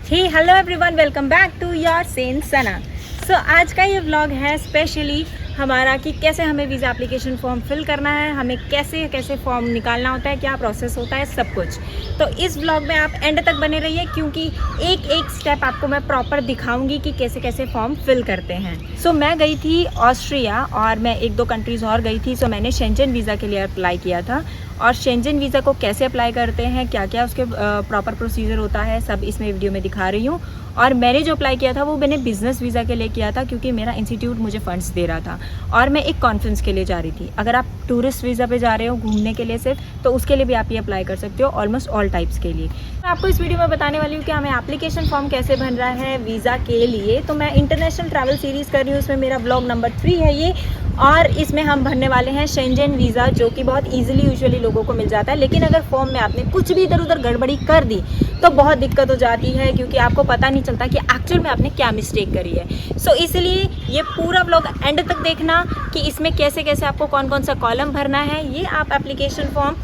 Hello everyone, welcome back to your सेन सना। So आज का ये व्लॉग है स्पेशली हमारा कि कैसे हमें वीज़ा एप्लीकेशन फॉर्म फिल करना है, हमें कैसे कैसे फॉर्म निकालना होता है, क्या प्रोसेस होता है, सब कुछ। तो इस व्लॉग में आप एंड तक बने रहिए क्योंकि एक एक स्टेप आपको मैं प्रॉपर दिखाऊंगी कि कैसे कैसे फॉर्म फिल करते हैं। सो मैं गई थी ऑस्ट्रिया और मैं एक दो कंट्रीज़ और गई थी। सो मैंने शेंजन वीज़ा के लिए अप्लाई किया था और शेंजन वीज़ा को कैसे अप्लाई करते हैं, क्या क्या उसके प्रॉपर प्रोसीजर होता है, सब इसमें वीडियो में दिखा रही हूँ। और मैंने जो अप्लाई किया था वो मैंने बिज़नेस वीज़ा के लिए किया था क्योंकि मेरा इंस्टीट्यूट मुझे फंड्स दे रहा था और मैं एक कॉन्फ्रेंस के लिए जा रही थी। अगर आप टूरिस्ट वीज़ा पे जा रहे हो घूमने के लिए सिर्फ, तो उसके लिए भी आप ये अप्लाई कर सकते हो ऑलमोस्ट ऑल टाइप्स के लिए। मैं आपको इस वीडियो में बताने वाली हूँ कि हमें एप्लीकेशन फॉर्म कैसे भर रहा है वीज़ा के लिए। तो मैं इंटरनेशनल ट्रैवल सीरीज़ कर रही हूँ, उसमें मेरा ब्लॉग नंबर 3 है ये, और इसमें हम भरने वाले हैं शेंजन वीज़ा, जो कि बहुत ईजिली यूजुअली लोगों को मिल जाता है। लेकिन अगर फॉर्म में आपने कुछ भी इधर उधर गड़बड़ी कर दी तो बहुत दिक्कत हो जाती है क्योंकि आपको पता नहीं चलता कि एक्चुअल में आपने क्या मिस्टेक करी है। सो इसलिए ये पूरा ब्लॉग एंड तक देखना कि इसमें कैसे कैसे आपको कौन कौन सा कॉलम भरना है। ये आप एप्लीकेशन फॉर्म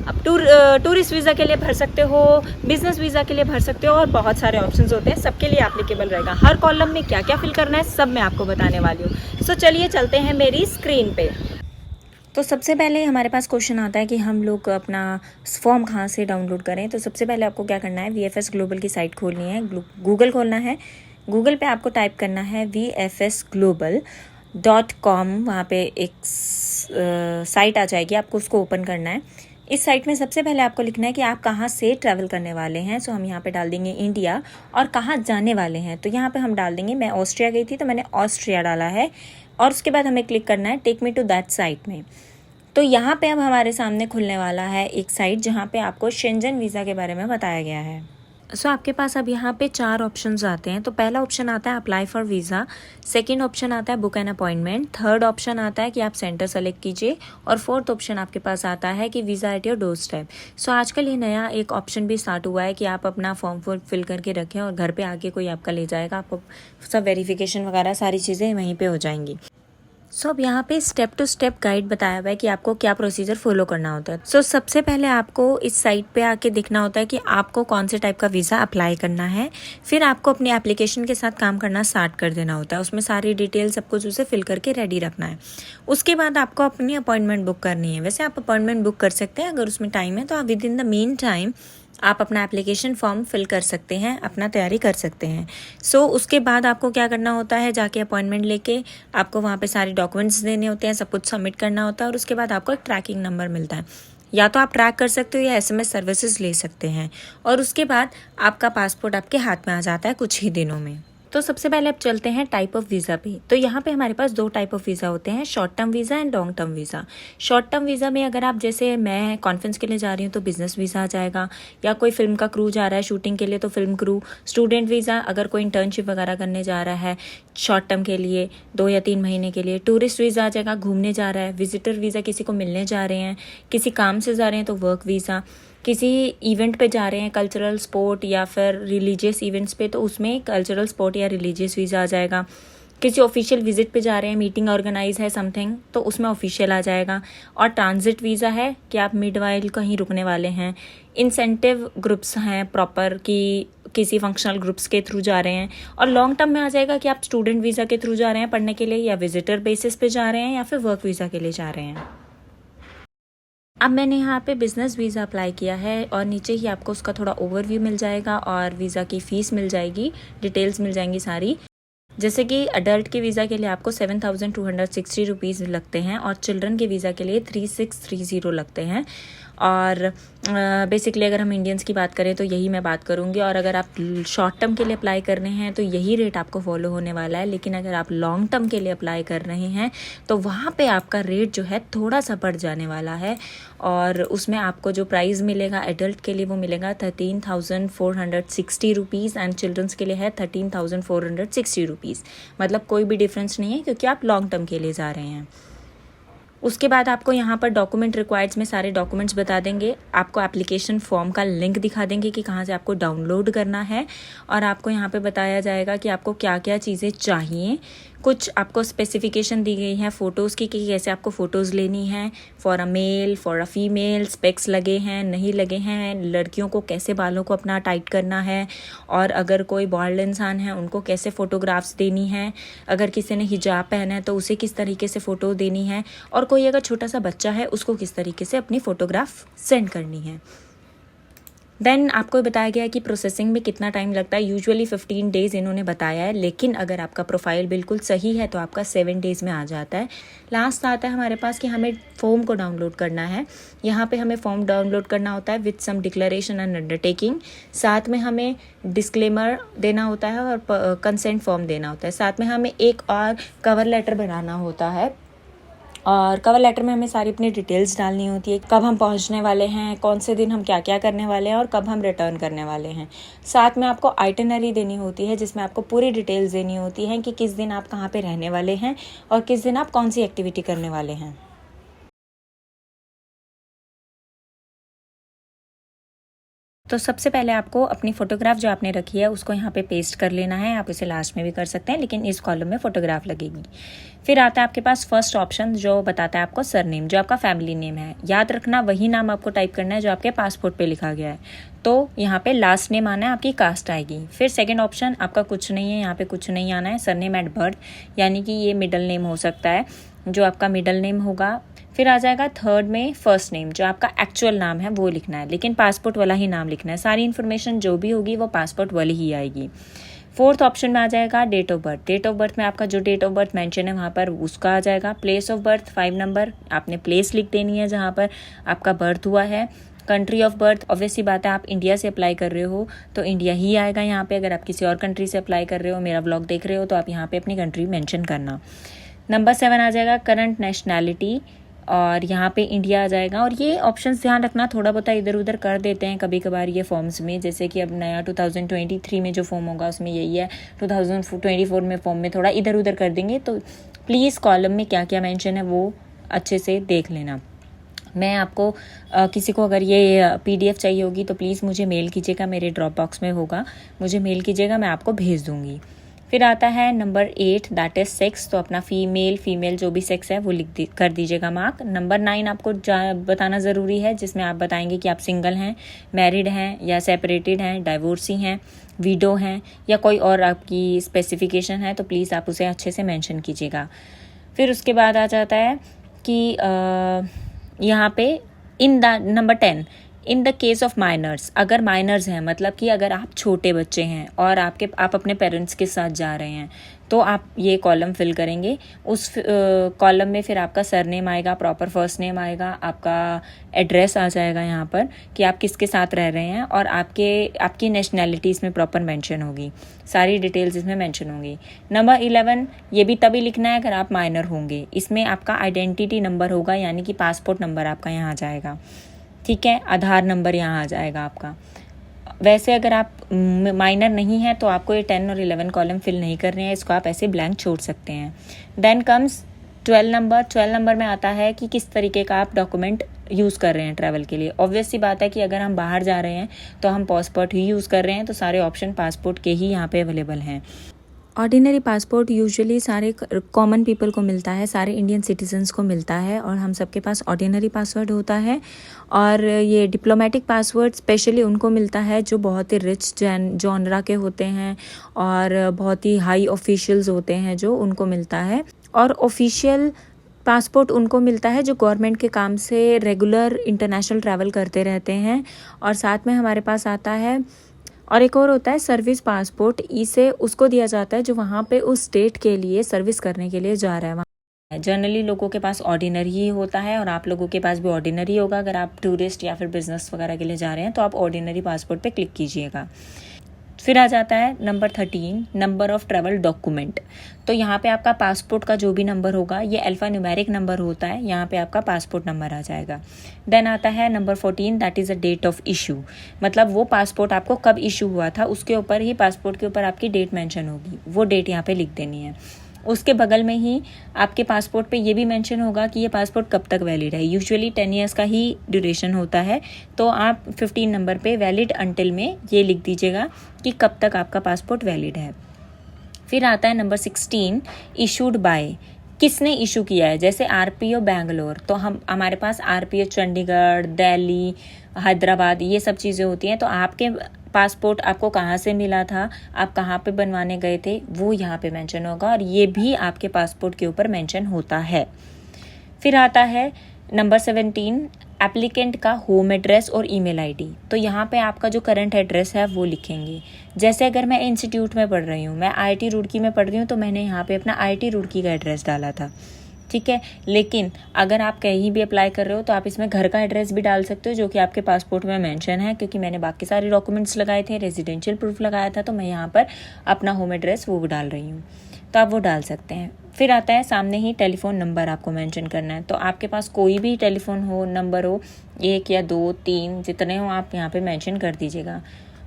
अब टूरिस्ट वीज़ा के लिए भर सकते हो, बिजनेस वीज़ा के लिए भर सकते हो, और बहुत सारे ऑप्शंस होते हैं, सबके लिए एप्लीकेबल रहेगा। हर कॉलम में क्या क्या फिल करना है सब मैं आपको बताने वाली हूँ। सो चलिए चलते हैं मेरी स्क्रीन पे। तो सबसे पहले हमारे पास क्वेश्चन आता है कि हम लोग अपना फॉर्म कहाँ से डाउनलोड करें। तो सबसे पहले आपको क्या करना है, VFS ग्लोबल की साइट खोलनी है, गूगल खोलना है। गूगल पे आपको टाइप करना है VFSglobal.com। वहाँ पे एक साइट आ जाएगी, आपको उसको ओपन करना है। इस साइट में सबसे पहले आपको लिखना है कि आप कहाँ से ट्रैवल करने वाले हैं। सो हम यहाँ पे डाल देंगे इंडिया, और कहाँ जाने वाले हैं तो यहाँ पे हम डाल देंगे, मैं ऑस्ट्रिया गई थी तो मैंने ऑस्ट्रिया डाला है। और उसके बाद हमें क्लिक करना है take me to that site में। तो यहाँ पे अब हमारे सामने खुलने वाला है एक साइट जहाँ पे आपको शेंजन वीज़ा के बारे में बताया गया है। सो आपके पास अब यहाँ पे 4 ऑप्शंस आते हैं। तो पहला ऑप्शन आता है apply for visa, second option आता है book an appointment, third option आता है कि आप सेंटर सेलेक्ट कीजिए, और फोर्थ ऑप्शन आपके पास आता है कि visa at your doorstep. So आजकल ये नया एक ऑप्शन भी स्टार्ट हुआ है कि आप अपना फॉर्म फिल करके रखें और घर पे आके कोई आपका ले जाएगा, आपको सब वेरिफिकेशन वगैरह सारी चीज़ें वहीं पर हो जाएंगी। सो अब यहाँ पे स्टेप टू स्टेप गाइड बताया हुआ है कि आपको क्या प्रोसीजर फॉलो करना होता है। सो सबसे पहले आपको इस साइट पे आके देखना होता है कि आपको कौन से टाइप का वीज़ा अप्लाई करना है। फिर आपको अपनी एप्लीकेशन के साथ काम करना स्टार्ट कर देना होता है, उसमें सारी डिटेल सब कुछ उसे फिल करके रेडी रखना है। उसके बाद आपको अपनी अपॉइंटमेंट बुक करनी है। वैसे आप अपॉइंटमेंट बुक कर सकते हैं, अगर उसमें टाइम है तो आप with in the main time आप अपना एप्लीकेशन फॉर्म फिल कर सकते हैं, अपना तैयारी कर सकते हैं। सो उसके बाद आपको क्या करना होता है, जाके अपॉइंटमेंट लेके आपको वहाँ पे सारे डॉक्यूमेंट्स देने होते हैं, सब कुछ सबमिट करना होता है, और उसके बाद आपको एक ट्रैकिंग नंबर मिलता है। या तो आप ट्रैक कर सकते हो या SMS सर्विसेज ले सकते हैं, और उसके बाद आपका पासपोर्ट आपके हाथ में आ जाता है कुछ ही दिनों में। तो सबसे पहले अब चलते हैं टाइप ऑफ वीज़ा पे। तो यहाँ पे हमारे पास 2 टाइप ऑफ वीज़ा होते हैं, short term visa and long term visa. Short term visa में अगर आप, जैसे मैं कॉन्फ्रेंस के लिए जा रही हूँ तो बिजनेस वीज़ा आ जाएगा, या कोई फिल्म का क्रू जा रहा है शूटिंग के लिए तो फिल्म क्रू। स्टूडेंट वीज़ा अगर कोई इंटर्नशिप वगैरह करने जा रहा है शॉर्ट टर्म के लिए 2 या 3 महीने के लिए। टूरिस्ट वीज़ा आ जाएगा, घूमने जा रहा है। विजिटर वीज़ा किसी को मिलने जा रहे हैं, किसी काम से जा रहे हैं तो वर्क वीज़ा। किसी इवेंट पे जा रहे हैं, कल्चरल स्पोर्ट या फिर रिलीजियस इवेंट्स पे, तो उसमें कल्चरल स्पोर्ट या रिलीजियस वीज़ा आ जाएगा। किसी ऑफिशियल विजिट पे जा रहे हैं, मीटिंग ऑर्गेनाइज है समथिंग, तो उसमें ऑफिशियल आ जाएगा। और ट्रांजिट वीज़ा है कि आप मिड वाइल कहीं रुकने वाले हैं। इंसेंटिव ग्रुप्स हैं प्रॉपर कि किसी फंक्शनल ग्रुप्स के थ्रू जा रहे हैं। और लॉन्ग टर्म में आ जाएगा कि आप स्टूडेंट वीज़ा के थ्रू जा रहे हैं पढ़ने के लिए, या विजिटर बेसिस पे जा रहे हैं, या फिर वर्क वीज़ा के लिए जा रहे हैं। अब मैंने यहाँ पे बिज़नेस वीज़ा अप्लाई किया है, और नीचे ही आपको उसका थोड़ा ओवरव्यू मिल जाएगा और वीज़ा की फ़ीस मिल जाएगी, डिटेल्स मिल जाएंगी सारी। जैसे कि अडल्ट के वीज़ा के लिए आपको 7,260 रुपीज़ लगते हैं, और चिल्ड्रन के वीज़ा के लिए 3,630 लगते हैं। और बेसिकली अगर हम इंडियंस की बात करें तो यही मैं बात करूँगी, और अगर आप शॉर्ट टर्म के लिए अप्लाई कर रहे हैं तो यही रेट आपको फॉलो होने वाला है। लेकिन अगर आप लॉन्ग टर्म के लिए अप्लाई कर रहे हैं तो वहाँ पे आपका रेट जो है थोड़ा सा बढ़ जाने वाला है, और उसमें आपको जो प्राइस मिलेगा एडल्ट के लिए वो मिलेगा 13,460 रुपीज़, एंड चिल्ड्रंस के लिए है 13,460 रुपीज़। मतलब कोई भी डिफरेंस नहीं है क्योंकि आप लॉन्ग टर्म के लिए जा रहे हैं। उसके बाद आपको यहाँ पर डॉक्यूमेंट रिक्वायर्ड्स में सारे डॉक्यूमेंट्स बता देंगे, आपको एप्लीकेशन फॉर्म का लिंक दिखा देंगे कि कहाँ से आपको डाउनलोड करना है, और आपको यहाँ पे बताया जाएगा कि आपको क्या क्या चीज़ें चाहिए। कुछ आपको स्पेसिफिकेशन दी गई है फ़ोटोज़ की कि कैसे आपको फ़ोटोज़ लेनी है, for a male for a female, specs लगे हैं नहीं लगे हैं, लड़कियों को कैसे बालों को अपना टाइट करना है, और अगर कोई बॉल्ड इंसान है उनको कैसे फ़ोटोग्राफ्स देनी है, अगर किसी ने हिजाब पहना है तो उसे किस तरीके से फ़ोटो देनी है, और कोई अगर छोटा सा बच्चा है उसको किस तरीके से अपनी फ़ोटोग्राफ सेंड करनी है। देन आपको बताया गया है कि प्रोसेसिंग में कितना टाइम लगता है। यूजुअली 15 डेज़ इन्होंने बताया है, लेकिन अगर आपका प्रोफाइल बिल्कुल सही है तो आपका 7 डेज़ में आ जाता है। लास्ट आता है हमारे पास कि हमें फॉर्म को डाउनलोड करना है। यहाँ पे हमें फॉर्म डाउनलोड करना होता है with some declaration and undertaking. साथ में हमें डिस्क्लेमर देना होता है और कंसेंट फॉर्म देना होता है। साथ में हमें एक और कवर लेटर बनाना होता है, और कवर लेटर में हमें सारी अपनी डिटेल्स डालनी होती है, कब हम पहुंचने वाले हैं, कौन से दिन हम क्या क्या करने वाले हैं और कब हम रिटर्न करने वाले हैं। साथ में आपको आइटिनरी देनी होती है जिसमें आपको पूरी डिटेल्स देनी होती है कि किस दिन आप कहाँ पे रहने वाले हैं और किस दिन आप कौन सी एक्टिविटी करने वाले हैं। तो सबसे पहले आपको अपनी फ़ोटोग्राफ जो आपने रखी है उसको यहाँ पे पेस्ट कर लेना है। आप इसे लास्ट में भी कर सकते हैं, लेकिन इस कॉलम में फ़ोटोग्राफ लगेगी। फिर आता है आपके पास फर्स्ट ऑप्शन जो बताता है आपको सरनेम, जो आपका फैमिली नेम है। याद रखना वही नाम आपको टाइप करना है जो आपके पासपोर्ट पे लिखा गया है। तो यहाँ पे लास्ट नेम आना है, आपकी कास्ट आएगी। फिर सेकेंड ऑप्शन आपका कुछ नहीं है, यहाँ पे कुछ नहीं आना है, सरनेम एट बर्थ, यानी कि ये मिडल नेम हो सकता है जो आपका मिडल नेम होगा। फिर आ जाएगा थर्ड में फर्स्ट नेम, जो आपका एक्चुअल नाम है वो लिखना है, लेकिन पासपोर्ट वाला ही नाम लिखना है। सारी इन्फॉर्मेशन जो भी होगी वो पासपोर्ट वाली ही आएगी। फोर्थ ऑप्शन में आ जाएगा date of birth. Date of birth में आपका जो डेट ऑफ बर्थ मेंशन है वहाँ पर उसका आ जाएगा। प्लेस ऑफ बर्थ 5 नंबर, आपने प्लेस लिख देनी है जहाँ पर आपका बर्थ हुआ है। कंट्री ऑफ बर्थ, ऑब्वियसली बात है आप इंडिया से अप्लाई कर रहे हो तो इंडिया ही आएगा यहाँ पे। अगर आप किसी और कंट्री से अप्लाई कर रहे हो, मेरा व्लॉग देख रहे हो, तो आप यहाँ पे अपनी कंट्री मेंशन करना। नंबर 7 आ जाएगा करंट नेशनैलिटी, और यहाँ पे इंडिया आ जाएगा। और ये ऑप्शंस ध्यान रखना, थोड़ा बहुत इधर उधर कर देते हैं कभी कभार ये फॉर्म्स में, जैसे कि अब नया 2023 में जो फॉर्म होगा उसमें यही है, 2024 में फॉर्म में थोड़ा इधर उधर कर देंगे। तो प्लीज़ कॉलम में क्या क्या मेंशन है वो अच्छे से देख लेना। मैं आपको किसी को अगर ये PDF चाहिए होगी तो प्लीज़ मुझे मेल कीजिएगा, मेरे ड्रॉप बॉक्स में होगा, मुझे मेल कीजिएगा, मैं आपको भेज दूँगी। फिर आता है नंबर 8 दैट इज़ सेक्स, तो अपना फीमेल जो भी सेक्स है वो कर दीजिएगा मार्क। नंबर 9 आपको बताना ज़रूरी है, जिसमें आप बताएंगे कि आप सिंगल हैं, मैरिड हैं या सेपरेटेड हैं, डाइवोर्सी हैं, विडो हैं या कोई और आपकी स्पेसिफिकेशन है तो प्लीज़ आप उसे अच्छे से मेंशन कीजिएगा। फिर उसके बाद आ जाता है कि यहाँ पे in the number 10 in the case of minors, अगर माइनर्स हैं मतलब कि अगर आप छोटे बच्चे हैं और आप अपने पेरेंट्स के साथ जा रहे हैं तो आप ये कॉलम फिल करेंगे। उस कॉलम में फिर आपका सरनेम आएगा, प्रॉपर फर्स्ट नेम आएगा, आपका एड्रेस आ जाएगा यहाँ पर कि आप किसके साथ रह रहे हैं, और आपकी नेशनैलिटी इसमें प्रॉपर मेंशन होगी, सारी डिटेल्स इसमें मेंशन होंगी। नंबर 11 ये भी तभी लिखना है अगर आप माइनर होंगे। इसमें आपका आइडेंटिटी नंबर होगा, यानी कि पासपोर्ट नंबर आपका यहाँ आ जाएगा, ठीक है, आधार नंबर यहाँ आ जाएगा आपका। वैसे अगर आप माइनर नहीं है तो आपको ये 10 और 11 कॉलम फिल नहीं करने हैं, इसको आप ऐसे ब्लैंक छोड़ सकते हैं। Then comes 12 number. 12 नंबर में आता है कि किस तरीके का आप डॉक्यूमेंट यूज़ कर रहे हैं ट्रैवल के लिए। ऑब्वियस सी बात है कि अगर हम बाहर जा रहे हैं तो हम पासपोर्ट ही यूज़ कर रहे हैं, तो सारे ऑप्शन पासपोर्ट के ही यहाँ पे अवेलेबल हैं। ऑर्डिनरी पासपोर्ट यूजुअली सारे कॉमन पीपल को मिलता है, सारे इंडियन सिटीजन्स को मिलता है, और हम सबके पास ऑर्डिनरी पासवर्ड होता है। और ये डिप्लोमेटिक पासवर्ड स्पेशली उनको मिलता है जो बहुत ही रिच जॉनरा के होते हैं और बहुत ही हाई ऑफिशियल्स होते हैं, जो उनको मिलता है। और ऑफिशियल पासपोर्ट उनको मिलता है जो गवर्नमेंट के काम से रेगुलर इंटरनेशनल ट्रैवल करते रहते हैं। और साथ में हमारे पास आता है और एक और होता है सर्विस पासपोर्ट, इसे उसको दिया जाता है जो वहाँ पे उस स्टेट के लिए सर्विस करने के लिए जा रहा है। जनरली लोगों के पास ऑर्डिनरी ही होता है, और आप लोगों के पास भी ऑर्डिनरी होगा। अगर आप टूरिस्ट या फिर बिजनेस वगैरह के लिए जा रहे हैं तो आप ऑर्डिनरी पासपोर्ट पे क्लिक कीजिएगा। फिर आ जाता है number 13 number of travel document. तो यहाँ पे आपका पासपोर्ट का जो भी नंबर होगा ये अल्फा न्यूमेरिक नंबर होता है, यहाँ पे आपका पासपोर्ट नंबर आ जाएगा। देन आता है number 14 that is a date of issue, मतलब वो पासपोर्ट आपको कब इशू हुआ था उसके ऊपर ही पासपोर्ट के ऊपर आपकी डेट मेंशन होगी, वो डेट यहाँ पे लिख देनी है। उसके बगल में ही आपके पासपोर्ट पे ये भी मेंशन होगा कि ये पासपोर्ट कब तक वैलिड है। यूजुअली 10 ईयर्स का ही ड्यूरेशन होता है, तो आप 15 नंबर पे वैलिड अंटिल में ये लिख दीजिएगा कि कब तक आपका पासपोर्ट वैलिड है। फिर आता है नंबर 16, इशूड बाय, किसने इशू किया है। जैसे आरपीओ बैंगलोर, तो हमारे पास आरपीओ चंडीगढ़, दिल्ली, हैदराबाद, ये सब चीज़ें होती हैं। तो आपके पासपोर्ट आपको कहाँ से मिला था, आप कहाँ पे बनवाने गए थे, वो यहाँ पे मेंशन होगा और ये भी आपके पासपोर्ट के ऊपर मेंशन होता है। फिर आता है नंबर 17, एप्लीकेंट का होम एड्रेस और ईमेल आईडी। तो यहाँ पे आपका जो करंट एड्रेस है वो लिखेंगे। जैसे अगर मैं इंस्टीट्यूट में पढ़ रही हूँ, मैं आईआईटी रुड़की में पढ़ रही हूँ, तो मैंने यहाँ पे अपना आईआईटी रुड़की का एड्रेस डाला था, ठीक है। लेकिन अगर आप कहीं भी अप्लाई कर रहे हो तो आप इसमें घर का एड्रेस भी डाल सकते हो, जो कि आपके पासपोर्ट में मेंशन है, क्योंकि मैंने बाकी सारे डॉक्यूमेंट्स लगाए थे, रेजिडेंशियल प्रूफ लगाया था, तो मैं यहाँ पर अपना होम एड्रेस वो डाल रही हूँ, तो आप वो डाल सकते हैं। फिर आता है सामने ही टेलीफोन नंबर आपको मेंशन करना है। तो आपके पास कोई भी टेलीफोन हो, नंबर हो, 1 या 2, 3 जितने हो आप यहाँ पे मेंशन कर दीजिएगा।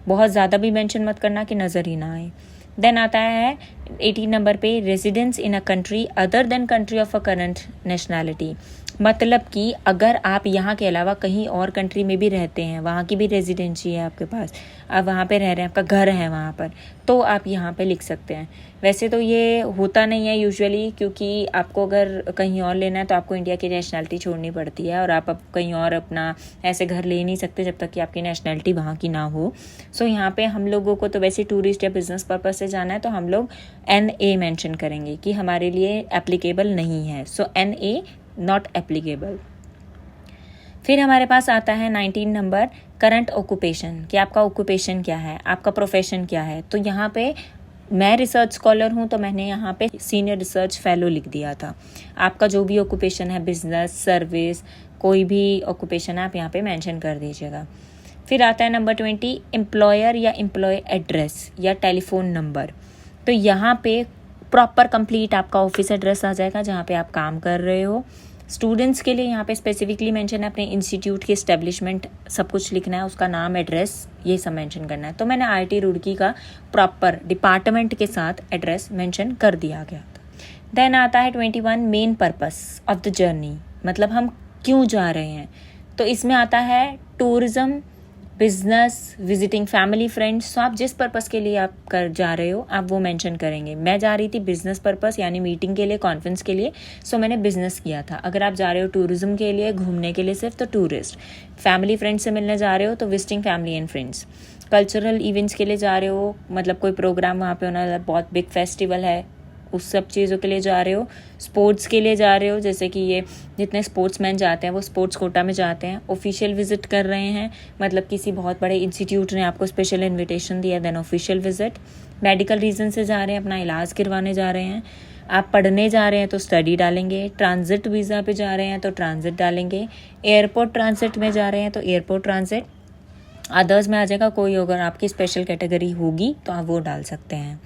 बहुत ज़्यादा भी मेंशन मत करना कि नज़र ही ना आए। देन आता है 18 नंबर पे, residence in a country other than country of a current nationality. मतलब कि अगर आप यहाँ के अलावा कहीं और कंट्री में भी रहते हैं, वहाँ की भी रेजिडेंसी है आपके पास, आप वहाँ पे रह रहे हैं, आपका घर है वहाँ पर, तो आप यहाँ पे लिख सकते हैं। वैसे तो ये होता नहीं है यूजुअली, क्योंकि आपको अगर कहीं और लेना है तो आपको इंडिया की नेशनैलिटी छोड़नी पड़ती है, और आप अब कहीं और अपना ऐसे घर ले नहीं सकते जब तक कि आपकी नेशनैलिटी वहाँ की ना हो। सो यहाँ पे हम लोगों को तो वैसे टूरिस्ट या बिजनेस पर्पज से जाना है, तो हम लोग NA मेंशन करेंगे कि हमारे लिए एप्लीकेबल नहीं है। सो NA नॉट एप्लीकेबल। फिर हमारे पास आता है 19 नंबर, करंट ऑक्यूपेशन, कि आपका ऑक्यूपेशन क्या है, आपका प्रोफेशन क्या है। तो यहाँ पे मैं रिसर्च स्कॉलर हूँ, तो मैंने यहाँ पे सीनियर रिसर्च फेलो लिख दिया था। आपका जो भी ऑक्यूपेशन है, बिजनेस, सर्विस, कोई भी ऑक्यूपेशन है, आप यहाँ पे मेंशन कर दीजिएगा। फिर आता है नंबर 20, एम्प्लॉयर या एम्प्लॉय एड्रेस या टेलीफोन नंबर। तो यहाँ पे प्रॉपर कंप्लीट आपका ऑफिस एड्रेस आ जाएगा जहाँ पे आप काम कर रहे हो। स्टूडेंट्स के लिए यहाँ पे स्पेसिफिकली मेंशन है अपने इंस्टीट्यूट की एस्टेब्लिशमेंट, सब कुछ लिखना है, उसका नाम, एड्रेस, ये सब मेंशन करना है। तो मैंने आईआईटी रुड़की का प्रॉपर डिपार्टमेंट के साथ एड्रेस मेंशन कर दिया गया था। देन आता है 21, main purpose of the journey, मतलब हम क्यों जा रहे हैं। तो इसमें आता है tourism, business, visiting family, friends. तो आप जिस पर्पस के लिए आप कर जा रहे हो आप वो मेंशन करेंगे। मैं जा रही थी बिजनेस पर्पस, यानी मीटिंग के लिए, कॉन्फ्रेंस के लिए, सो मैंने बिजनेस किया था। अगर आप जा रहे हो टूरिज्म के लिए, घूमने के लिए सिर्फ, तो टूरिस्ट। फैमिली फ्रेंड्स से मिलने जा रहे हो तो visiting family and friends. Cultural events के लिए जा रहे हो, मतलब कोई प्रोग्राम वहाँ पे होना, बहुत बिग फेस्टिवल है, उस सब चीज़ों के लिए जा रहे हो। स्पोर्ट्स के लिए जा रहे हो, जैसे कि ये जितने स्पोर्ट्समैन जाते हैं वो स्पोर्ट्स कोटा में जाते हैं। ऑफिशियल विजिट कर रहे हैं, मतलब किसी बहुत बड़े इंस्टीट्यूट ने आपको स्पेशल इन्विटेशन दिया, then official visit. Medical reason से जा रहे हैं, अपना इलाज करवाने जा रहे हैं। आप पढ़ने जा रहे हैं तो स्टडी डालेंगे। ट्रांजिट वीज़ा पे जा रहे हैं तो ट्रांजिट डालेंगे। एयरपोर्ट ट्रांजिट में जा रहे हैं तो एयरपोर्ट ट्रांजिट। अदर्स में आ जाएगा, कोई अगर आपकी स्पेशल कैटेगरी होगी तो आप वो डाल सकते हैं।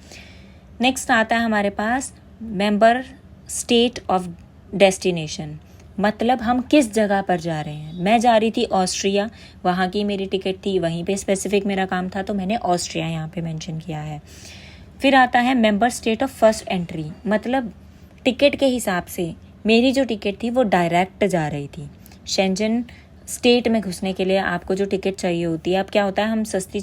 नेक्स्ट आता है हमारे पास मेंबर स्टेट ऑफ डेस्टिनेशन, मतलब हम किस जगह पर जा रहे हैं। मैं जा रही थी ऑस्ट्रिया, वहाँ की मेरी टिकट थी, वहीं पे स्पेसिफिक मेरा काम था, तो मैंने ऑस्ट्रिया यहाँ पे मेंशन किया है। फिर आता है member state of first entry, मतलब टिकट के हिसाब से मेरी जो टिकट थी वो डायरेक्ट जा रही थी। शेंजन स्टेट में घुसने के लिए आपको जो टिकट चाहिए होती है, अब क्या होता है हम सस्ती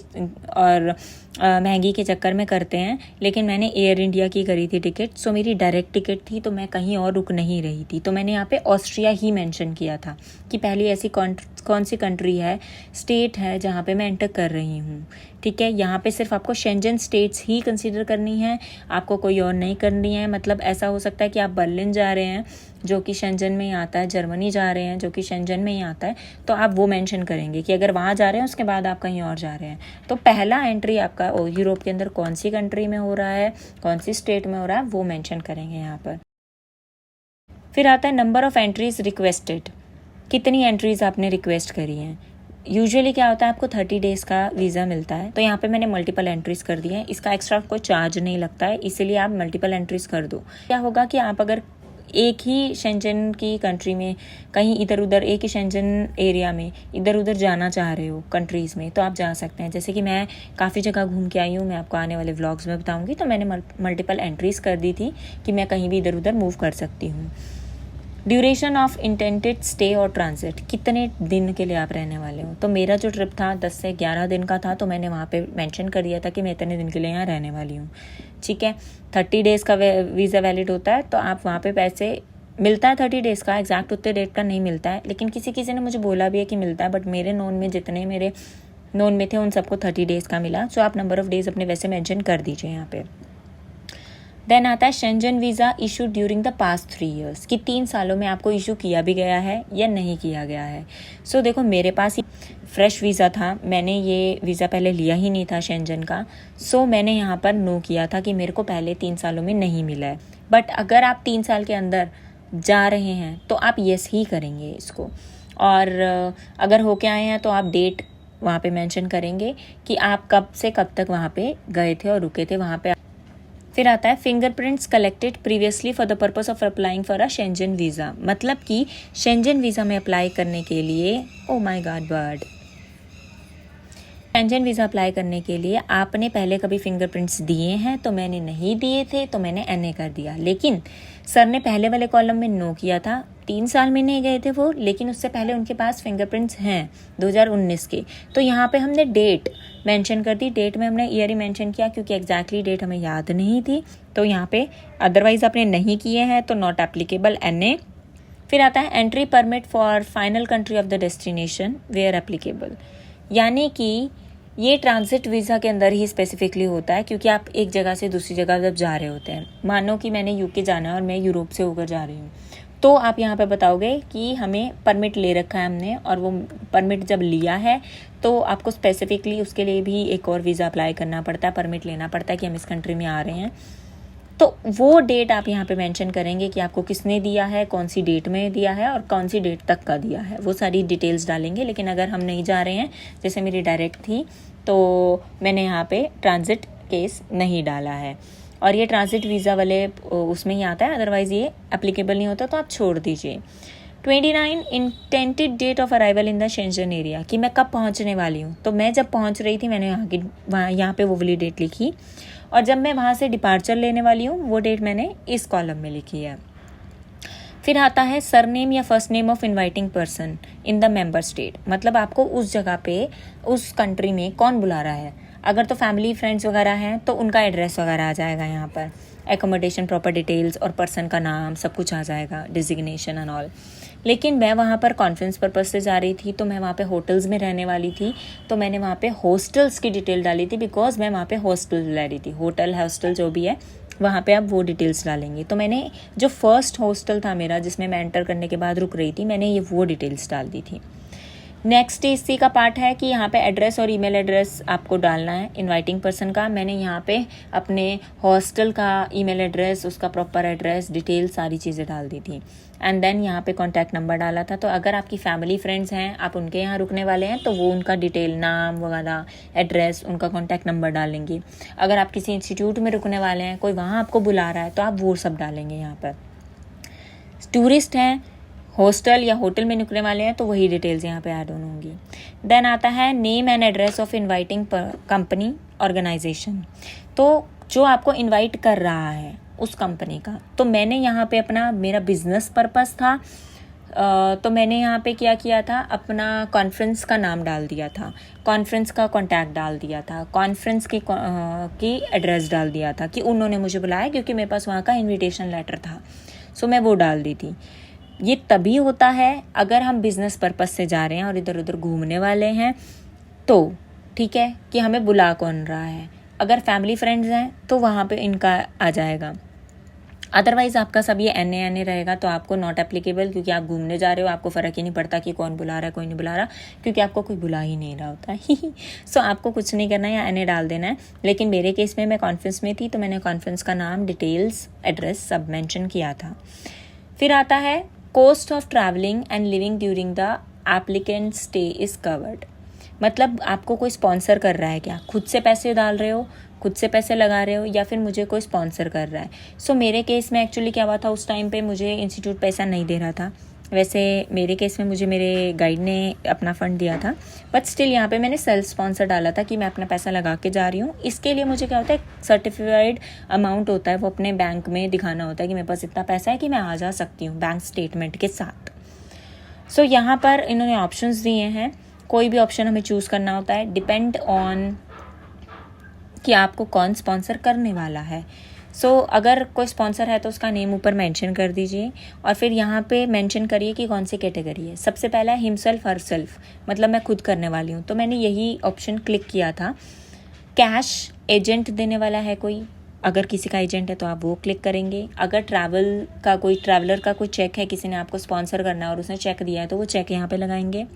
और महंगी के चक्कर में करते हैं, लेकिन मैंने एयर इंडिया की करी थी टिकट, सो मेरी डायरेक्ट टिकट थी, तो मैं कहीं और रुक नहीं रही थी। तो मैंने यहाँ पे ऑस्ट्रिया ही मेंशन किया था कि पहली ऐसी कौन सी कंट्री है, स्टेट है जहाँ पे मैं एंटर कर रही हूँ। ठीक है, यहाँ पे सिर्फ आपको शेंजन स्टेट्स ही कंसीडर करनी है, आपको कोई और नहीं करनी है। मतलब ऐसा हो सकता है कि आप बर्लिन जा रहे हैं जो कि शेंजन में ही आता है, जर्मनी जा रहे हैं जो कि शेंजन में ही आता है, तो आप वो मेंशन करेंगे कि अगर वहाँ जा रहे हैं उसके बाद आप कहीं और जा रहे हैं। तो पहला एंट्री आपका यूरोप के अंदर कौन सी कंट्री में हो रहा है, कौन सी स्टेट में हो रहा है, वो मेंशन करेंगे यहाँ पर। फिर आता है नंबर ऑफ एंट्रीज रिक्वेस्टेड, कितनी एंट्रीज आपने रिक्वेस्ट करी हैं। यूजुअली क्या होता है आपको 30 डेज़ का वीज़ा मिलता है, तो यहाँ पे मैंने मल्टीपल एंट्रीज कर दी है। इसका एक्स्ट्रा कोई चार्ज नहीं लगता है, इसीलिए आप मल्टीपल एंट्रीज कर दो। क्या होगा कि आप अगर एक ही शेंजन की कंट्री में कहीं इधर उधर, एक ही शेंजन एरिया में इधर उधर जाना चाह रहे हो कंट्रीज़ में, तो आप जा सकते हैं। जैसे कि मैं काफ़ी जगह घूम के आई हूँ, मैं आपको आने वाले व्लॉग्स में बताऊँगी, तो मैंने मल्टीपल एंट्रीज कर दी थी कि मैं कहीं भी इधर उधर मूव कर सकती हूँ। ड्यूरेशन ऑफ इंटेंटेड स्टे और ट्रांजिट, कितने दिन के लिए आप रहने वाले हो। तो मेरा जो ट्रिप था 10 से 11 दिन का था, तो मैंने वहाँ पे मेंशन कर दिया था कि मैं इतने दिन के लिए यहाँ रहने वाली हूँ। ठीक है, 30 डेज़ का वीज़ा वैलिड होता है, तो आप वहाँ पे पैसे मिलता है 30 डेज़ का, एग्जैक्ट उतने डेट का नहीं मिलता है, लेकिन किसी किसी ने मुझे बोला भी है कि मिलता है, बट मेरे नोन में जितने मेरे नोन में थे उन सबको 30 डेज़ का मिला। सो आप नंबर ऑफ़ डेज़ अपने वैसे मेंशन कर दीजिए यहाँ पे। देन आता है Shenzhen visa issue during the past 3 years, कि 3 सालों में आपको इशू किया भी गया है या नहीं किया गया है। सो देखो मेरे पास ही फ्रेश वीज़ा था, मैंने ये वीज़ा पहले लिया ही नहीं था शेंजन का। सो मैंने यहाँ पर नो किया था कि मेरे को पहले 3 सालों में नहीं मिला है। बट अगर आप 3 साल के अंदर जा रहे हैं तो आप येस ही करेंगे इसको। और अगर होके आए हैं तो आप डेट वहाँ पे मेंशन करेंगे कि आप कब से कब तक वहाँ पे गए थे और रुके थे वहाँ पे। फिर आता है fingerprints collected previously for the purpose of applying for a Shenzhen visa, मतलब कि शेंजन वीज़ा में अप्लाई करने के लिए, oh my God bird, Shenzhen visa apply करने के लिए आपने पहले कभी फिंगरप्रिंट्स दिए हैं, तो मैंने नहीं दिए थे, तो मैंने एनए कर दिया। लेकिन सर ने पहले वाले कॉलम में नो किया था, 3 साल में नहीं गए थे वो, लेकिन उससे पहले उनके पास फिंगरप्रिंट्स हैं 2019 के। तो यहाँ पे हमने डेट मेंशन कर दी, डेट में हमने ईयर ही मेंशन किया क्योंकि एग्जैक्टली डेट हमें याद नहीं थी। तो यहाँ पे अदरवाइज आपने नहीं किए हैं तो नॉट एप्लीकेबल, एनए। फिर आता है entry permit for final country of the destination where applicable, यानी कि ये ट्रांजिट वीज़ा के अंदर ही स्पेसिफिकली होता है, क्योंकि आप एक जगह से दूसरी जगह जब जा रहे होते हैं, मानो कि मैंने यूके जाना है और मैं यूरोप से होकर जा रही हूँ, तो आप यहाँ पे बताओगे कि हमें परमिट ले रखा है हमने, और वो परमिट जब लिया है तो आपको स्पेसिफिकली उसके लिए भी एक और वीज़ा अप्लाई करना पड़ता है, परमिट लेना पड़ता है कि हम इस कंट्री में आ रहे हैं। तो वो डेट आप यहाँ पे मेंशन करेंगे कि आपको किसने दिया है, कौन सी डेट में दिया है और कौन सी डेट तक का दिया है, वो सारी डिटेल्स डालेंगे। लेकिन अगर हम नहीं जा रहे हैं, जैसे मेरी डायरेक्ट थी, तो मैंने यहाँ पे ट्रांजिट केस नहीं डाला है, और ये ट्रांजिट वीज़ा वाले उसमें ही आता है, अदरवाइज़ ये एप्लीकेबल नहीं होता, तो आप छोड़ दीजिए। 29 intended date of arrival in the Schengen area, कि मैं कब पहुँचने वाली हूँ। तो मैं जब पहुँच रही थी मैंने यहाँ पे वो वाली डेट लिखी, और जब मैं वहाँ से डिपार्चर लेने वाली हूँ वो डेट मैंने इस कॉलम में लिखी है। फिर आता है सरनेम या first name of inviting person in the member state, मतलब आपको उस जगह पे उस कंट्री में कौन बुला रहा है। अगर तो फैमिली फ्रेंड्स वगैरह हैं तो उनका एड्रेस वगैरह आ जाएगा यहाँ पर, एकोमोडेशन, प्रॉपर डिटेल्स और पर्सन का नाम सब कुछ आ जाएगा, डिजिग्नेशन एंड ऑल। लेकिन मैं वहाँ पर कॉन्फ्रेंस पर्पस से जा रही थी, तो मैं वहाँ पे होटल्स में रहने वाली थी, तो मैंने वहाँ पे हॉस्टल्स की डिटेल डाली थी, बिकॉज मैं वहाँ पे हॉस्टल ले रही थी, होटल हॉस्टल जो भी है वहाँ पे आप वो डिटेल्स डालेंगे। तो मैंने जो फर्स्ट हॉस्टल था मेरा जिसमें मैं एंटर करने के बाद रुक रही थी, मैंने ये वो डिटेल्स डाल दी थी। नेक्स्ट इसी का पार्ट है कि यहाँ पे एड्रेस और ईमेल एड्रेस आपको डालना है इनवाइटिंग पर्सन का। मैंने यहाँ पे अपने हॉस्टल का ईमेल एड्रेस, उसका प्रॉपर एड्रेस, डिटेल सारी चीज़ें डाल दी थी। एंड देन यहाँ पे कॉन्टैक्ट नंबर डाला था। तो अगर आपकी फैमिली फ्रेंड्स हैं, आप उनके यहाँ रुकने वाले हैं, तो वो उनका डिटेल, नाम वगैरह, एड्रेस, उनका कॉन्टैक्ट नंबर डालेंगे। अगर आप किसी इंस्टीट्यूट में रुकने वाले हैं, कोई वहाँ आपको बुला रहा है, तो आप वो सब डालेंगे यहाँ पर। टूरिस्ट हैं, हॉस्टल या होटल में रुकने वाले हैं, तो वही डिटेल्स यहाँ पे ऐड ऑन होंगी। देन आता है name and address of inviting company organization, तो जो आपको इनवाइट कर रहा है उस कंपनी का। तो मैंने यहाँ पे अपना, मेरा बिजनेस पर्पस था, तो मैंने यहाँ पे क्या किया था, अपना कॉन्फ्रेंस का नाम डाल दिया था, कॉन्फ्रेंस का कॉन्टैक्ट डाल दिया था, कॉन्फ्रेंस की एड्रेस डाल दिया था कि उन्होंने मुझे बुलाया, क्योंकि मेरे पास वहाँ का इन्विटेशन लेटर था, सो मैं वो डाल दी थी। ये तभी होता है अगर हम बिज़नेस पर्पस से जा रहे हैं और इधर उधर घूमने वाले हैं, तो ठीक है कि हमें बुला कौन रहा है। अगर फैमिली फ्रेंड्स हैं तो वहाँ पे इनका आ जाएगा, अदरवाइज़ आपका सब ये एन रहेगा, तो आपको नॉट एप्लीकेबल, क्योंकि आप घूमने जा रहे हो, आपको फ़र्क ही नहीं पड़ता कि कौन बुला रहा है कोई नहीं बुला रहा, क्योंकि आपको कोई बुला ही नहीं रहा होता है। सो आपको कुछ नहीं करना है, या एन डाल देना है। लेकिन मेरे केस में मैं कॉन्फ्रेंस में थी, तो मैंने कॉन्फ्रेंस का नाम, डिटेल्स, एड्रेस सब मेंशन किया था। फिर आता है cost of travelling and living during the applicant stay is covered, मतलब आपको कोई स्पॉन्सर कर रहा है क्या, खुद से पैसे डाल रहे हो, खुद से पैसे लगा रहे हो, या फिर मुझे कोई स्पॉन्सर कर रहा है। सो मेरे केस में एक्चुअली क्या हुआ था, उस टाइम पे मुझे इंस्टीट्यूट पैसा नहीं दे रहा था, वैसे मेरे केस में मुझे मेरे गाइड ने अपना फ़ंड दिया था, बट स्टिल यहाँ पे मैंने सेल्फ स्पॉन्सर डाला था कि मैं अपना पैसा लगा के जा रही हूँ। इसके लिए मुझे क्या होता है, सर्टिफाइड अमाउंट होता है, वो अपने बैंक में दिखाना होता है कि मेरे पास इतना पैसा है कि मैं आ जा सकती हूँ बैंक स्टेटमेंट के साथ। सो यहाँ पर इन्होंने ऑप्शंस दिए हैं, कोई भी ऑप्शन हमें चूज़ करना होता है, डिपेंड ऑन कि आपको कौन स्पॉन्सर करने वाला है। अगर कोई स्पॉन्सर है तो उसका नेम ऊपर मेंशन कर दीजिए और फिर यहाँ पे मेंशन करिए कि कौन सी कैटेगरी है। सबसे पहला हिमसेल्फ हर सेल्फ, मतलब मैं खुद करने वाली हूँ, तो मैंने यही ऑप्शन क्लिक किया था। कैश एजेंट देने वाला है कोई, अगर किसी का एजेंट है तो आप वो क्लिक करेंगे। अगर ट्रैवलर का कोई चेक है, किसी ने आपको स्पॉन्सर करना है और उसने चेक दिया है तो वो चेक यहाँ पे लगाएंगे।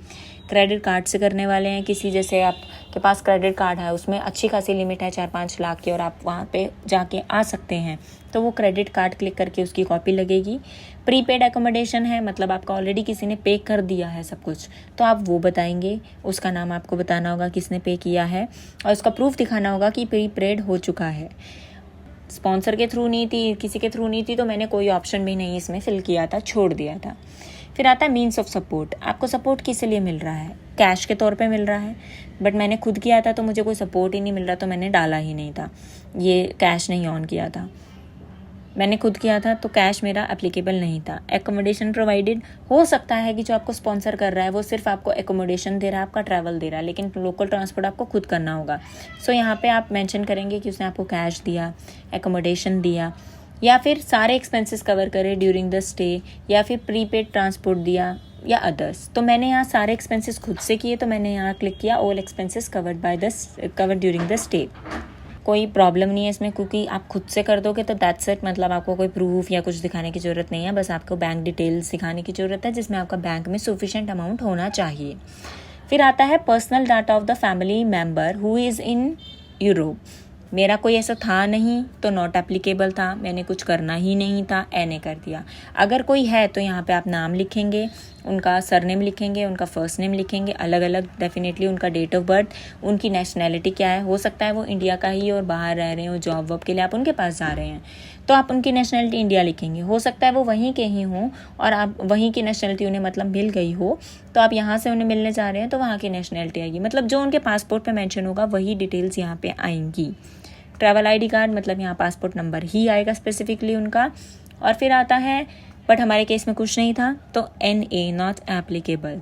क्रेडिट कार्ड से करने वाले हैं किसी, जैसे आपके पास क्रेडिट कार्ड है उसमें अच्छी खासी लिमिट है 4-5 लाख की और आप वहाँ पे जाके आ सकते हैं, तो वो क्रेडिट कार्ड क्लिक करके उसकी कॉपी लगेगी। प्रीपेड एकोमोडेशन है, मतलब आपका ऑलरेडी किसी ने पे कर दिया है सब कुछ, तो आप वो बताएंगे, उसका नाम आपको बताना होगा किसने पे किया है और उसका प्रूफ दिखाना होगा कि प्रीपेड हो चुका है। स्पॉन्सर के थ्रू नहीं थी, किसी के थ्रू नहीं थी, तो मैंने कोई ऑप्शन भी नहीं इसमें फिल किया था, छोड़ दिया था। फिर आता है मीन्स ऑफ सपोर्ट। आपको सपोर्ट किस लिए मिल रहा है? कैश के तौर पे मिल रहा है, बट मैंने खुद किया था तो मुझे कोई सपोर्ट ही नहीं मिल रहा, तो मैंने डाला ही नहीं था, ये कैश नहीं ऑन किया था। मैंने खुद किया था तो कैश मेरा एप्लीकेबल नहीं था। एकोमोडेशन प्रोवाइडेड, हो सकता है कि जो आपको स्पॉन्सर कर रहा है वो सिर्फ आपको एकोमोडेशन दे रहा है, आपका ट्रैवल दे रहा है, लेकिन लोकल ट्रांसपोर्ट आपको खुद करना होगा। यहाँ पे आप मेंशन करेंगे कि उसने आपको कैश दिया, एकोमोडेशन दिया, या फिर सारे एक्सपेंसेस कवर करे ड्यूरिंग द स्टे, या फिर प्रीपेड ट्रांसपोर्ट दिया या अदर्स। तो मैंने यहाँ सारे एक्सपेंसेस खुद से किए, तो मैंने यहाँ क्लिक किया all expenses covered during the stay. कोई प्रॉब्लम नहीं है इसमें, क्योंकि आप खुद से कर दोगे तो दैट्स इट, मतलब आपको कोई प्रूफ या कुछ दिखाने की ज़रूरत नहीं है, बस आपको बैंक डिटेल्स दिखाने की ज़रूरत है जिसमें आपका बैंक में सफिशिएंट अमाउंट होना चाहिए। फिर आता है personal data of the family member who is in Europe. मेरा कोई ऐसा था नहीं तो नॉट एप्लीकेबल था, मैंने कुछ करना ही नहीं था, एने कर दिया। अगर कोई है तो यहाँ पे आप नाम लिखेंगे, उनका सरनेम लिखेंगे, उनका फर्स्ट नेम लिखेंगे, अलग अलग डेफिनेटली, उनका डेट ऑफ बर्थ, उनकी नेशनैलिटी क्या है, हो सकता है वो इंडिया का ही और बाहर रह रहे हो जॉब वॉब के लिए, आप उनके पास जा रहे हैं तो आप उनकी नेशनैलिटी इंडिया लिखेंगे। हो सकता है वो वहीं के ही हों और आप वहीं की नेशनैलिटी उन्हें मतलब मिल गई हो, तो आप यहाँ से उन्हें मिलने जा रहे हैं तो वहाँ की नेशनैलिटी आएगी, मतलब जो उनके पासपोर्ट पे मेंशन होगा वही डिटेल्स यहाँ पे आएंगी। ट्रैवल आईडी कार्ड, मतलब यहाँ पासपोर्ट नंबर ही आएगा स्पेसिफिकली उनका। और फिर आता है, बट हमारे केस में कुछ नहीं था तो NA not applicable.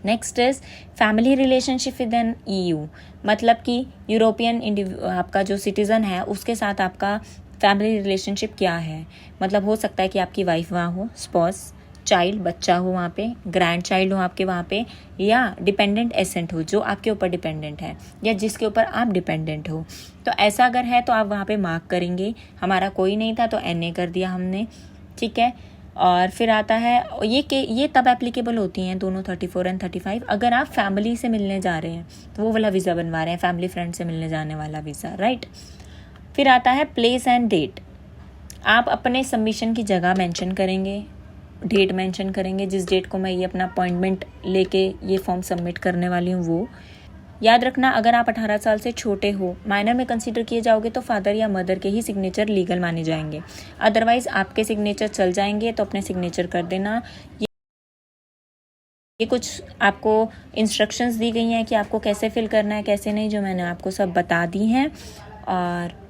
Next is family relationship with an EU, मतलब कि यूरोपियन आपका जो सिटीज़न है उसके साथ आपका फैमिली रिलेशनशिप क्या है। मतलब हो सकता है कि आपकी वाइफ वहाँ हो, स्पॉस, चाइल्ड, बच्चा हो वहाँ पे, ग्रैंड चाइल्ड हो आपके वहाँ पे, या डिपेंडेंट एसेंट हो जो आपके ऊपर डिपेंडेंट है या जिसके ऊपर आप डिपेंडेंट हो। तो ऐसा अगर है तो आप वहाँ पे मार्क करेंगे। हमारा कोई नहीं था तो NA कर दिया हमने, ठीक है। और फिर आता है ये तब एप्लीकेबल होती हैं दोनों 34 और 35 अगर आप फैमिली से मिलने जा रहे हैं तो वो वाला वीज़ा बनवा रहे हैं, फैमिली फ्रेंड से मिलने जाने वाला वीज़ा, राइट। फिर आता है प्लेस एंड डेट। आप अपने सबमिशन की जगह मेंशन करेंगे, डेट मेंशन करेंगे, जिस डेट को मैं ये अपना अपॉइंटमेंट लेके ये फॉर्म सबमिट करने वाली हूँ वो। याद रखना, अगर आप 18 साल से छोटे हो, माइनर में कंसीडर किए जाओगे तो फादर या मदर के ही सिग्नेचर लीगल माने जाएंगे, अदरवाइज आपके सिग्नेचर चल जाएंगे, तो अपने सिग्नेचर कर देना। ये कुछ आपको इंस्ट्रक्शंस दी गई हैं कि आपको कैसे फिल करना है कैसे नहीं, जो मैंने आपको सब बता दी हैं। और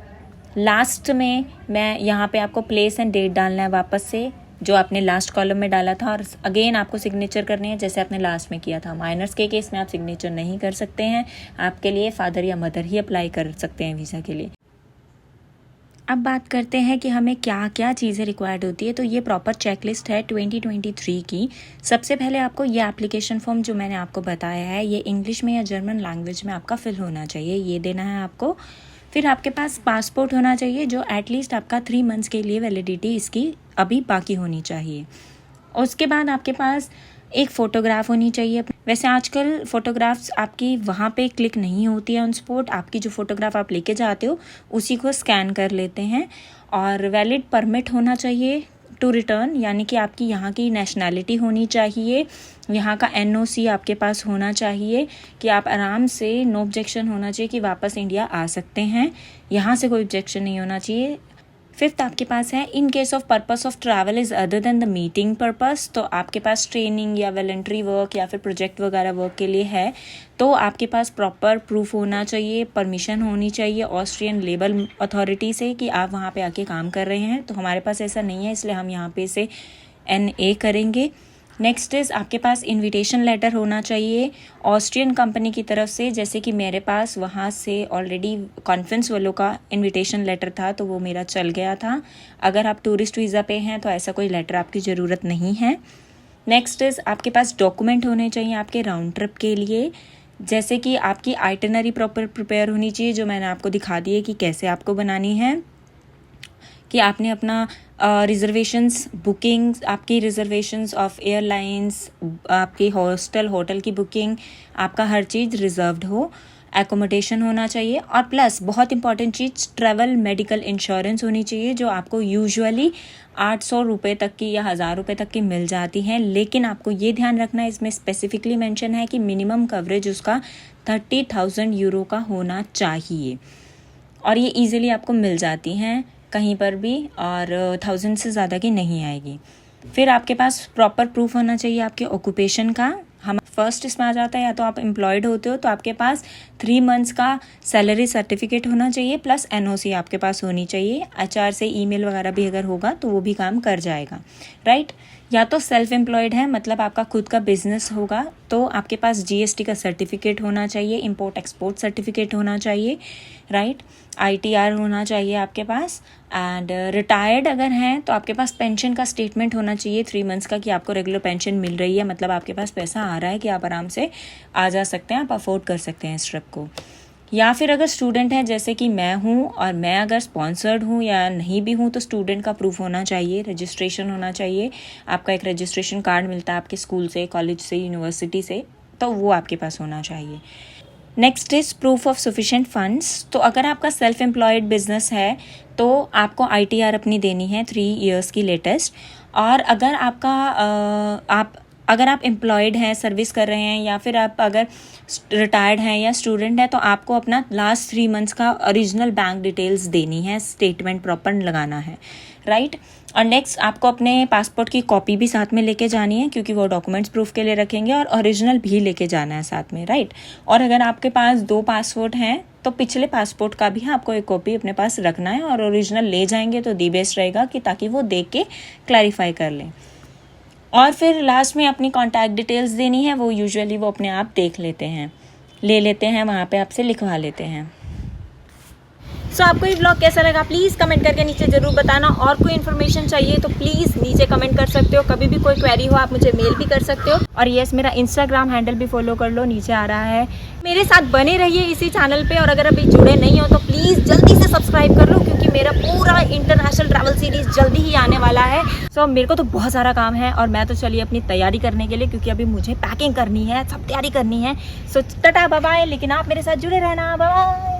लास्ट में मैं यहाँ पे आपको प्लेस एंड डेट डालना है वापस से, जो आपने लास्ट कॉलम में डाला था, और अगेन आपको सिग्नेचर करनी है जैसे आपने लास्ट में किया था। माइनर्स के केस में आप सिग्नेचर नहीं कर सकते हैं, आपके लिए फादर या मदर ही अप्लाई कर सकते हैं वीज़ा के लिए। अब बात करते हैं कि हमें क्या क्या चीज़ें रिक्वायर्ड होती है। तो ये प्रॉपर चेकलिस्ट है 2023 की। सबसे पहले आपको ये एप्लीकेशन फॉर्म जो मैंने आपको बताया है ये इंग्लिश में या जर्मन लैंग्वेज में आपका फिल होना चाहिए, ये देना है आपको। फिर आपके पास पासपोर्ट होना चाहिए जो एटलीस्ट आपका 3 मंथ्स के लिए वैलिडिटी इसकी अभी बाकी होनी चाहिए। उसके बाद आपके पास एक फ़ोटोग्राफ होनी चाहिए। वैसे आजकल फ़ोटोग्राफ्स आपकी वहाँ पे क्लिक नहीं होती है ऑन स्पॉट, आपकी जो फ़ोटोग्राफ आप लेके जाते हो उसी को स्कैन कर लेते हैं। और वैलिड परमिट होना चाहिए टू रिटर्न, यानी कि आपकी यहाँ की नेशनैलिटी होनी चाहिए, यहाँ का NOC आपके पास होना चाहिए कि आप आराम से, नो ऑब्जेक्शन होना चाहिए कि वापस इंडिया आ सकते हैं, यहाँ से कोई ऑब्जेक्शन नहीं होना चाहिए। 5th आपके पास है in case of purpose of travel is other than the meeting purpose. तो आपके पास ट्रेनिंग या वॉलंटरी वर्क या फिर प्रोजेक्ट वगैरह वर्क के लिए है तो आपके पास प्रॉपर प्रूफ होना चाहिए, परमिशन होनी चाहिए ऑस्ट्रियन लेबर अथॉरिटी से कि आप वहाँ पे आके काम कर रहे हैं। तो हमारे पास ऐसा नहीं है, इसलिए हम यहाँ पे इसे NA करेंगे। नेक्स्ट इज़ आपके पास इनविटेशन लेटर होना चाहिए ऑस्ट्रियन कंपनी की तरफ से, जैसे कि मेरे पास वहाँ से ऑलरेडी कॉन्फ्रेंस वालों का इनविटेशन लेटर था तो वो मेरा चल गया था। अगर आप टूरिस्ट वीज़ा पे हैं तो ऐसा कोई लेटर आपकी ज़रूरत नहीं है। नेक्स्ट इज़ आपके पास डॉक्यूमेंट होने चाहिए आपके राउंड ट्रिप के लिए, जैसे कि आपकी आइटिनरी प्रॉपर प्रिपेयर होनी चाहिए, जो मैंने आपको दिखा दी है कि कैसे आपको बनानी है, कि आपने अपना रिजर्वेशंस बुकिंग्स, आपकी रिजर्वेशंस ऑफ एयरलाइंस, आपकी हॉस्टल होटल की बुकिंग, आपका हर चीज़ रिजर्व्ड हो, एकोमोडेशन होना चाहिए और प्लस बहुत इंपॉर्टेंट चीज़ ट्रैवल मेडिकल इंश्योरेंस होनी चाहिए, जो आपको यूजुअली 800 रुपये तक की या 1000 रुपये तक की मिल जाती हैं। लेकिन आपको ये ध्यान रखना है, इसमें स्पेसिफिकली मेंशन है कि मिनिमम कवरेज उसका 30,000 यूरो का होना चाहिए और ये ईजिली आपको मिल जाती हैं कहीं पर भी और 1000 से ज़्यादा की नहीं आएगी। फिर आपके पास प्रॉपर प्रूफ होना चाहिए आपके ऑक्यूपेशन का। हम फर्स्ट इसमें आ जाता है, या तो आप एम्प्लॉयड होते हो तो आपके पास 3 मंथ्स का सैलरी सर्टिफिकेट होना चाहिए प्लस NOC आपके पास होनी चाहिए। HR से ईमेल वगैरह भी अगर होगा तो वो भी काम कर जाएगा, राइट। या तो सेल्फ एम्प्लॉयड है, मतलब आपका खुद का बिजनेस होगा तो आपके पास GST का सर्टिफिकेट होना चाहिए, इंपोर्ट एक्सपोर्ट सर्टिफिकेट होना चाहिए, राइट। ITR होना चाहिए आपके पास। एंड रिटायर्ड अगर हैं तो आपके पास पेंशन का स्टेटमेंट होना चाहिए 3 मंथ्स का, कि आपको रेगुलर पेंशन मिल रही है, मतलब आपके पास पैसा आ रहा है कि आप आराम से आ जा सकते हैं, आप अफोर्ड कर सकते हैं इस ट्रिप को। या फिर अगर स्टूडेंट हैं जैसे कि मैं हूँ और मैं अगर स्पॉन्सर्ड हूँ या नहीं भी हूँ तो स्टूडेंट का प्रूफ होना चाहिए, रजिस्ट्रेशन होना चाहिए। आपका एक रजिस्ट्रेशन कार्ड मिलता है आपके स्कूल से, कॉलेज से, यूनिवर्सिटी से, तो वो आपके पास होना चाहिए। Next is proof of sufficient funds. तो अगर आपका सेल्फ एम्प्लॉयड बिजनेस है तो आपको ITR अपनी देनी है 3 इयर्स की लेटेस्ट। और अगर अगर आप एम्प्लॉयड हैं, सर्विस कर रहे हैं, या फिर आप अगर रिटायर्ड हैं या स्टूडेंट हैं तो आपको अपना लास्ट 3 मंथ्स का ओरिजिनल बैंक डिटेल्स देनी है, स्टेटमेंट प्रॉपर लगाना है, राइट। और नेक्स्ट आपको अपने पासपोर्ट की कॉपी भी साथ में लेके जानी है, क्योंकि वो डॉक्यूमेंट्स प्रूफ के लिए रखेंगे, और ओरिजिनल भी लेके जाना है साथ में, राइट। और अगर आपके पास 2 पासपोर्ट हैं तो पिछले पासपोर्ट का भी आपको एक कॉपी अपने पास रखना है, और ओरिजिनल ले जाएंगे तो दी बेस्ट रहेगा, कि ताकि वो देख के क्लैरिफाई कर लें। और फिर लास्ट में अपनी कॉन्टैक्ट डिटेल्स देनी है, वो यूजुअली वो अपने आप देख लेते हैं, ले लेते हैं, वहाँ पे आपसे लिखवा लेते हैं। सो आपको ये व्लॉग कैसा लगा प्लीज़ कमेंट करके नीचे ज़रूर बताना। और कोई इन्फॉर्मेशन चाहिए तो प्लीज़ नीचे कमेंट कर सकते हो, कभी भी कोई क्वेरी हो आप मुझे मेल भी कर सकते हो। और यस, मेरा इंस्टाग्राम हैंडल भी फॉलो कर लो, नीचे आ रहा है। मेरे साथ बने रहिए इसी चैनल पे, और अगर अभी जुड़े नहीं हो तो प्लीज़ जल्दी से सब्सक्राइब कर लो, क्योंकि मेरा पूरा इंटरनेशनल ट्रैवल सीरीज़ जल्दी ही आने वाला है। सो मेरे को तो बहुत सारा काम है और मैं तो चलिए अपनी तैयारी करने के लिए, क्योंकि अभी मुझे पैकिंग करनी है, सब तैयारी करनी है। सो टाटा बाय बाय, लेकिन आप मेरे साथ जुड़े रहना, बाय।